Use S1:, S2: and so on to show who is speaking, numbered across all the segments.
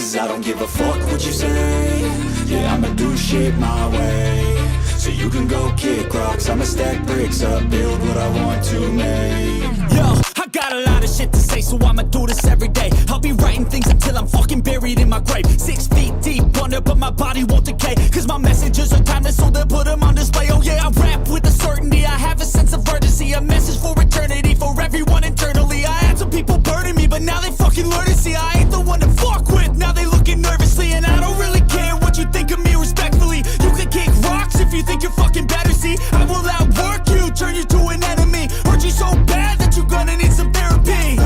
S1: Cause I don't give a fuck what you say. Yeah, I'ma do shit my way. So you can go kick rocks, I'ma stack bricks up, build what I want to make.
S2: Yo, I got a lot of shit to say, so I'ma do this every day. I'll be writing things until I'm fucking buried in my grave. 6 feet deep under, but my body won't decay. Cause my messages are timeless, so they'll put them on display. Oh yeah, I rap with a certainty, I have a sense of urgency. A message for eternity, for everyone internally. I had some people burning me, but now they fucking learn to see I ain't the one to fuck with, now they looking nervously. And I don't really care what you think of me respectfully. You can kick rocks if you think you're fucking better, see. I will outwork you, turn you to an enemy. Hurt you so bad that you're gonna need some therapy.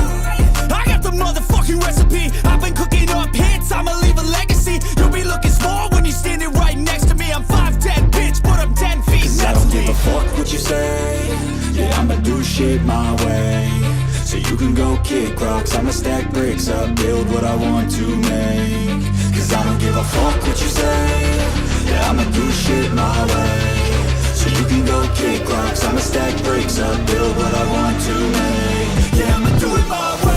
S2: I got the motherfucking recipe. I've been cooking up hits, I'ma leave a legacy. You'll be looking small when you're standing right next to me. I'm 5'10", bitch, but I'm 10 feet next to me.
S1: I don't give a fuck what you say. Yeah, I'ma do shit my way. So you can go kick rocks, I'ma stack bricks up, build what I want to make. Cause I don't give a fuck what you say. Yeah, I'ma do shit my way. So you can go kick rocks, I'ma stack bricks up, build what I want to make. Yeah, I'ma do it my way.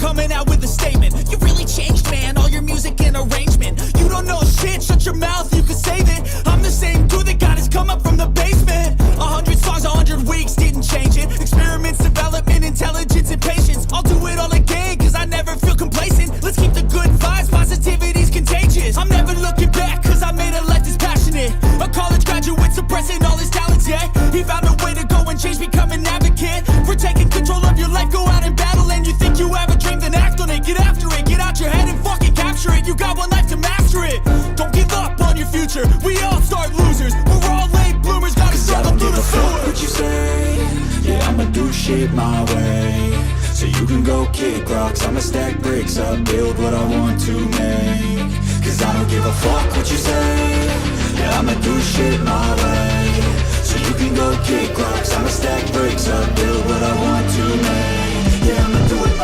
S2: Coming out with a statement. You really changed, man, all your music and arrangement. You don't know shit, shut your mouth, you can save it. I'm the same dude that got his come up from the basement. 100 songs, 100 weeks, didn't change it. Experiments, development, intelligence, and patience. I'll do it all again, cause I never feel complacent. Let's keep the good vibes, positivity's contagious. I'm never looking back, cause I made a life that's passionate. A college graduate suppressing all his talents, yeah. He found a way to go and change, become an advocate. For taking control of your life, go out and battle. And you think you have a dream, then act on it. Get after it, get out your head and fucking capture it. You got one life to master it. Don't give up on your future, we all start losers. We're all late bloomers, gotta struggle through the sewer.
S1: I don't give a fuck what you say. Yeah, I'ma do shit my way. So you can go kick rocks, I'ma stack bricks up, build what I want to make. Cause I don't give a fuck what you say. Yeah, I'ma do shit my way. So you can go kick rocks, I'ma stack bricks up, build what I want to make. Yeah, I'ma do it my way.